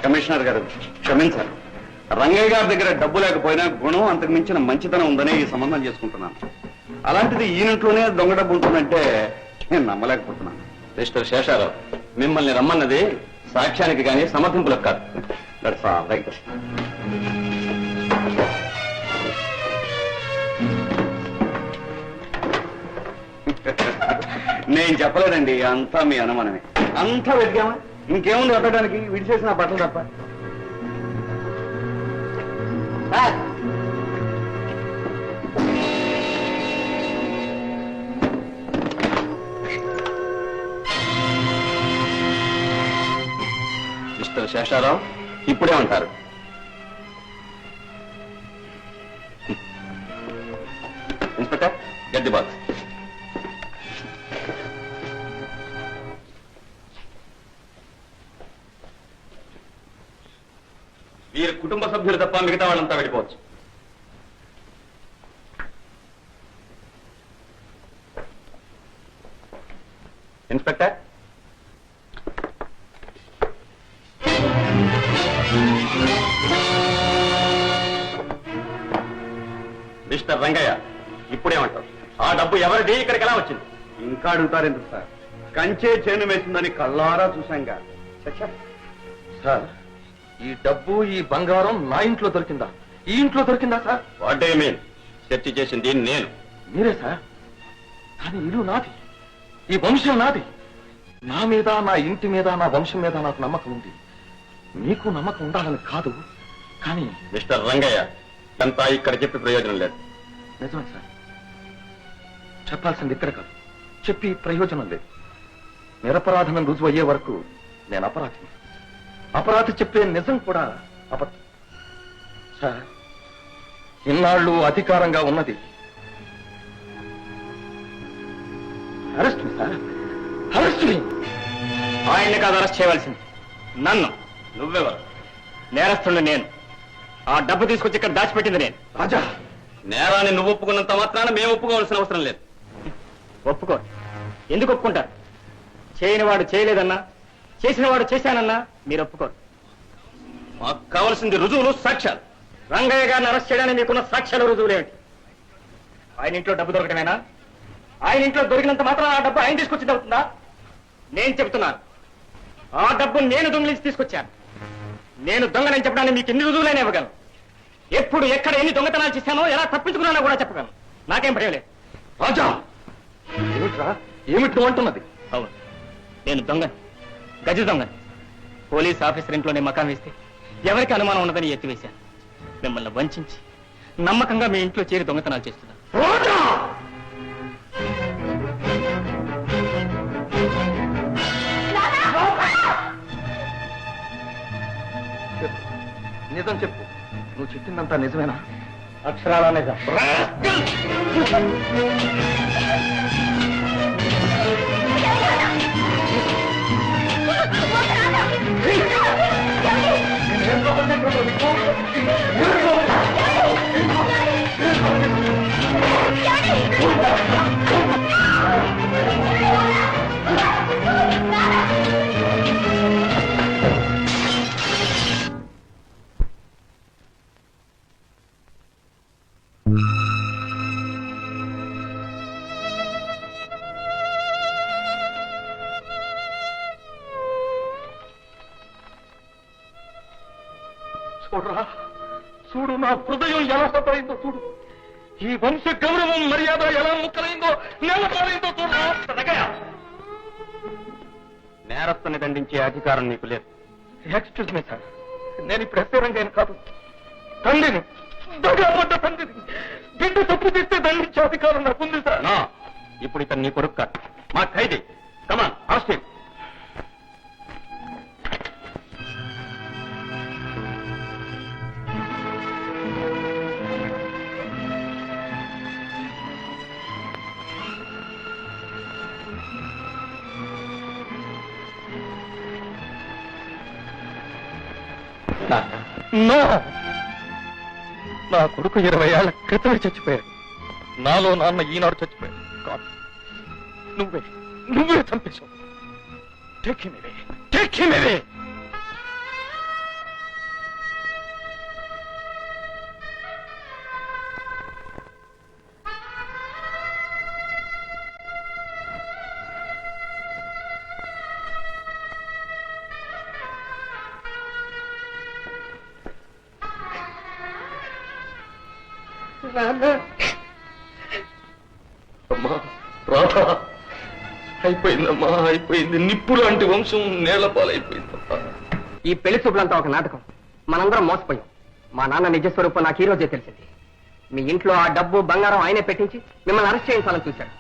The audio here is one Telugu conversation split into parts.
కమిషనర్ గారు క్షమించాలి. రంగయ్య గారి దగ్గర డబ్బు లేకపోయినా గుణం అంతకు మించిన మంచితనం ఉందనే ఈ సంబంధం చేసుకుంటున్నాను. అలాంటిది ఈయనట్లోనే దొంగ డబ్బు ఉంటుందంటే నేను నమ్మలేకపోతున్నాను. మిస్టర్ శేషారావు, మిమ్మల్ని రమ్మన్నది సాక్ష్యానికి కానీ సమర్థింపులకు కాదు. That's all right. నేను చెప్పలేదండి, అంతా మీ అనుమానమే. అంతా వెతికామా, ఇంకేముంది వెతకడానికి? విడిచేసిన బట్టలు తప్ప. మిస్టర్ శేషారావు, ఇప్పుడే ఉంటారు. Inspector, get the box. వీరి కుటుంబ సభ్యులు తప్ప మిగతా వాళ్ళంతా వెళ్ళిపోవచ్చు. ఇన్స్పెక్టర్, మిస్టర్ రంగయ్య, ఇప్పుడేమంటారు? ఆ డబ్బు ఎవరిది? ఇక్కడికి ఎలా వచ్చింది? ఇంకా అడుగుతారెందుకు సార్? కంచే చేను వేసిందని కళ్ళారా చూశాంగా. సార్, ఈ డబ్బు ఈ బంగారం నా ఇంట్లో దొరికిందా? ఈ ఇంట్లో దొరికిందా sir? What do you mean? చర్చ చేసింది నేను. మీరే సార్, కానీ ఇల్లు నాది, ఈ వంశం నాది. నా మీద, నా ఇంటి మీద, నా వంశం మీద నాకు నమ్మకం ఉంది. మీకు నమ్మకం ఉండాలని కాదు, కానీ మిస్టర్ రంగయ్య, అంతా ఇక్కడ చెప్పి ప్రయోజనం లేదు. నిజమే సార్, చెప్పాల్సింది ఇక్కడ కాదు, చెప్పి ప్రయోజనం లేదు. నిరపరాధనం రుజువు అయ్యే వరకు నేను అపరాధిని. అపరాధి చెప్పే నిజం కూడా అబద్ధం. సార్, ఇన్నాళ్ళు అధికారంగా ఉన్నది అరెస్ట్ మీ సార్, అరెస్ట్ మీ. ఆయన్ని కాదు అరెస్ట్ చేయవలసింది, నన్ను. నువ్వెవరు? నేరస్తుడిని నేను. ఆ డబ్బు తీసుకొచ్చి ఇక్కడ దాచిపెట్టింది నేను. రాజా, నేరాన్ని నువ్వు ఒప్పుకున్నంత మాత్రాన మేము ఒప్పుకోవాల్సిన అవసరం లేదు. ఒప్పుకో. ఎందుకు ఒప్పుకుంటారు? చేయని వాడు చేయలేదన్నా, చేసిన వాడు చేశానన్నా మీరు ఒప్పుకోరు. మాకు కావాల్సింది రుజువులు, సాక్ష్యాలు. రంగయ్య గారిని అరెస్ట్ చేయడానికి మీకున్న సాక్ష్యాలు, రుజువులు ఏమిటి? ఆయన ఇంట్లో డబ్బు దొరకటమేనా? ఆయన ఇంట్లో దొరికినంత మాత్రం ఆ డబ్బు ఆయన తీసుకొచ్చింది అవుతుందా? నేను చెప్తున్నాను, ఆ డబ్బు నేను దొంగిలించి తీసుకొచ్చాను. నేను దొంగనని చెప్పడానికి మీకు ఎన్ని రుజువులైనా ఇవ్వగలను. ఎప్పుడు ఎక్కడ ఎన్ని దొంగతనాలు చేశానో, ఎలా తప్పించుకున్నానో కూడా చెప్పగలను. నాకేం భయం లేదు. రాజా, ఏమిట్రా, ఏమిటి నువ్వు అంటున్నది? అవును, నేను దొంగని, గజ దొంగని. పోలీస్ ఆఫీసర్ ఇంట్లోనే మకాం వేస్తే ఎవరికి అనుమానం ఉన్నదని ఎత్తివేశాను. మిమ్మల్ని వంచించి నమ్మకంగా మీ ఇంట్లో చేరి దొంగతనాలు చేస్తున్నాను. నిజం చెప్పు, నువ్వు చెప్పిందంతా నిజమేనా? అక్షరాల నిజం. చూడరా, చూడు నా హృదయం ఎలా సతరైందో చూడు. ఈ వంశ గౌరవం మర్యాద ఎలా ముక్కలైందో, నేలపాలైందో చూడరా. నేరస్తుని దండించే అధికారం నీకు లేదు. ఎక్స్క్యూజ్ మీ సార్, నేను ఇప్పుడు ఎస్ఐరంగైన కాదు, తండ్రిని, దగాపడ్డ తండ్రిని. బిడ్డ తప్పు చేస్తే దండించే అధికారం నాకు ఉంది సార్. నా ఇప్పుడు ఇతను నీ కొడుకు కాదు, మా ఖైదీ. కమాన్, అరెస్ట్ హిమ్. నా కొడుకు 20 ఏళ్ల క్రితమే చచ్చిపోయాడు. నాలో నాన్న ఈనాడు చచ్చిపోయాడు. కాదు, నువ్వే చంపేశావు. Take him away. Take him away. అమ్మా రాధా, అయిపోయిందమ్మా, అయిపోయింది. నిప్పు లాంటి వంశం నేల పాలైపోయిందమ్మా. ఈ పెళ్లి చూపులంతా ఒక నాటకం. మనందరం మోసపోయాం. మా నాన్న నిజ స్వరూపం నాకు ఈ రోజే తెలిసింది. మీ ఇంట్లో ఆ డబ్బు బంగారం ఆయనే పెట్టించి మిమ్మల్ని అరెస్ట్ చేయించాలని చూశాడు.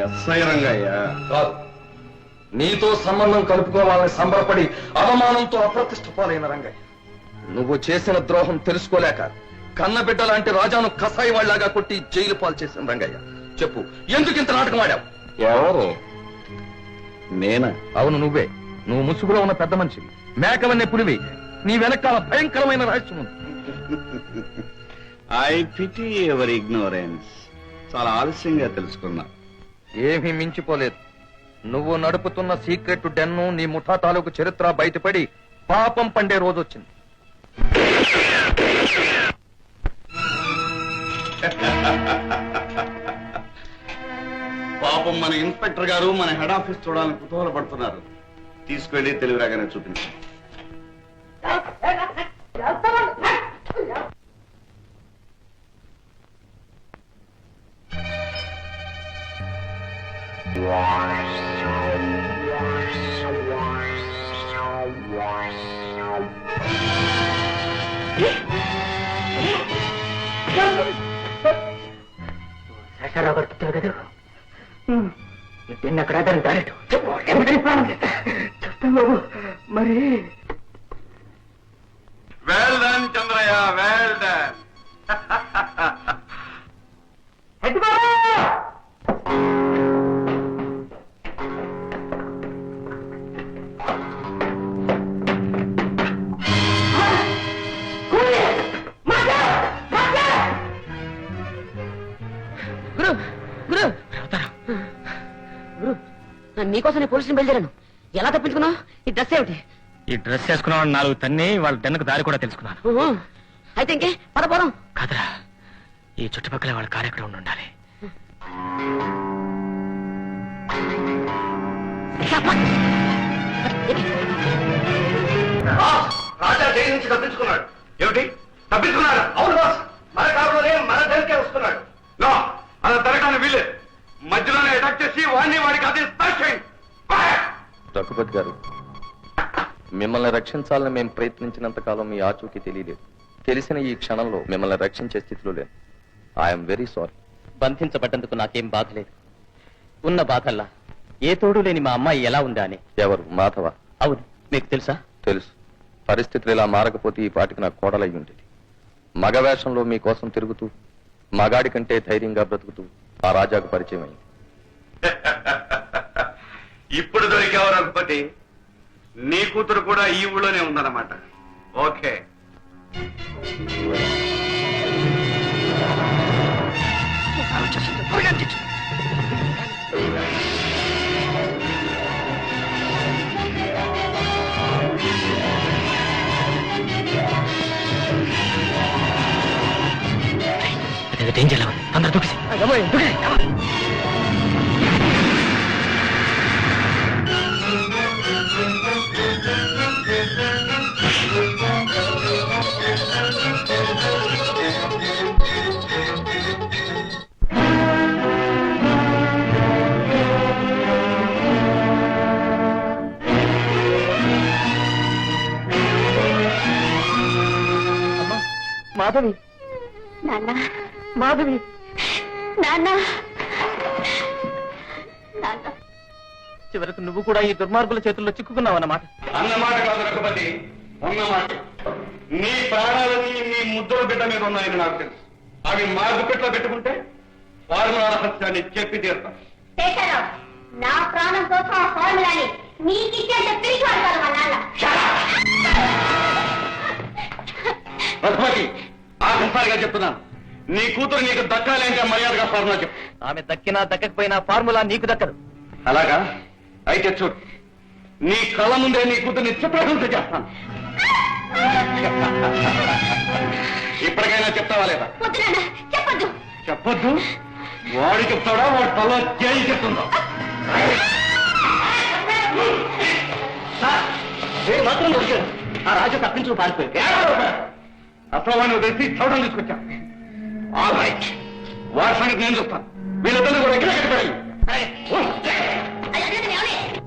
ఎస్ఐ రంగయ్య కాదు, నీతో సంబంధం కలుపుకోవాలని సంబరపడి అవమానంతో అప్రతిష్ట పాలైన రంగయ్య. నువ్వు చేసిన ద్రోహం తెలుసుకోలేక కన్నబిడ్డ లాంటి రాజాను కసాయి వాళ్ళలాగా కొట్టి జైలు పాలు చేసిన రంగయ్య. చెప్పు, ఎందుకు ఇంత నాటకం ఆడావు? ఎవరు? నేనా? అవును, నువ్వే. నువ్వు ముసుగులో ఉన్న పెద్ద మనిషి, మేకవన్నే పులివి. నీ వెనకాల భయంకరమైన రహస్యం ఉంది. I pity ever ignorance. చాలా ఆలస్యంగా తెలుసుకున్నా. ఏమీ మించిపోలేదు. నువ్వు నడుపుతున్న సీక్రెట్ డెన్ను, నీ ముఠా తాలూకు చరిత్ర బయటపడి పాపం పండే రోజు వచ్చింది. పాపం మన ఇన్స్పెక్టర్ గారు మన హెడ్ ఆఫీస్ చూడాలని కుతూహల పడుతున్నారు. తీసుకెళ్లి తెలివిరాగానే చూపించు. శేషారావు గారు పుట్టారు కదా, దీన్ని అక్కడ డైరెక్ట్ చెప్తాం బాబు. మరి well done Chandraiah, well done. నీకోసం నేను పోలీసుని బయలుదేరాను. ఎలా తప్పించుకున్నావు? ఈ డ్రెస్ ఏమిటి? ఈ డ్రెస్ వేసుకున్నావు 4 తన్ని వాళ్ళ డెన్నుకు దారి కూడా తెలుసుకున్నాను. అయితే ఇంకే పదపోరం. కాదరా, ఈ చుట్టుపక్కల వాళ్ళ కారు ఎక్కడ ఉండాలి. రాజా జైలు నుంచి తప్పించుకున్నాడు. ఏమిటి తప్పించుకున్నాడు? అవును బాస్, మన కారులోనే మన దగ్గరికే వస్తున్నాడు. అలా జరగడానికి వీలేదు. మధ్యలోనే అటాక్ చేసి వాడికి అది రఘుపతి గారు, మిమ్మల్ని రక్షించాలని మేము ప్రయత్నించినంత కాలం మీ ఆచూకీ తెలియలేదు. తెలిసిన ఈ క్షణంలో మిమ్మల్ని రక్షించే స్థితిలో లేదు. I'm very sorry. బంధించబడ్డందుకు నాకేం బాధ లేదు. ఉన్న బాధల్లా ఏ తోడు లేని మా అమ్మాయి ఎలా ఉందా అని. ఎవరు? మాధవ? అవును, మీకు తెలుసా? తెలుసు. పరిస్థితులు ఇలా మారకపోతే ఈ పాటికి నాకు కోడలయ్యి ఉండేది. మగ వేషంలో మీకోసం తిరుగుతూ, మగాడి కంటే ధైర్యంగా బ్రతుకుతూ ఆ రాజాకు పరిచయం అయింది. ఇప్పుడు దొరికావు రఘుపతి. నీ కూతురు కూడా ఈ ఊళ్ళోనే ఉందన్నమాట. ఓకే. డేంజర్ ఉంది. అందరూ దూకేసి మాధవి, నాన్న, మాధవి, నాన్న, నాన్న. చివరకు నువ్వు కూడా ఈ దుర్మార్గుల చేతుల్లో చిక్కుకున్నావు అన్నమాట. అన్నమాట కాదు రఘుపతి, అన్నమాట. నీ ప్రాణాలని నీ ముద్దుల బిడ్డ మీద ఉన్నాయని నాకు తెలుసు. అవి మార్గుపెట్లో పెట్టుకుంటే ఫార్ములా రహస్యాన్ని చెప్పి తీరుతాం. నా ప్రాణం కోసం ఆ ఫార్ములాని నీకిచ్చేంత పిలిచి వాడతారు మా నాన్న. రఘుపతి ఆఖరిసారిగా చెప్తున్నాను, నీ కూతురు నీకు దక్కాలి అంటే మర్యాదగా ఫార్ములా చెప్పు. ఆమె దక్కినా దక్కకపోయినా ఫార్ములా నీకు దక్కదు. అలాగా? అయితే చూడు, నీ కళ్ళ ముందే నీ కూతుర్ని చిత్రహింస చేస్తాను. ఇప్పటికైనా చెప్తావా లేదా? వద్దు నాన్న, చెప్పొద్దు. చెప్పొద్దు? వాడు చెప్తాడా, వాడు తల జైలు చెప్తుందా? మాత్రం దొరికాడు. ఆ రాజు తప్పించుకు పారిపోయాడు. అసలు వాడిని వదిలేసి చౌడం తీసుకొచ్చా. ఆల్ రైట్, వాడి సంగతి నేను చూస్తాను. వీళ్ళిద్దరిని కూడా ఎక్కడ కట్టిపోయాను.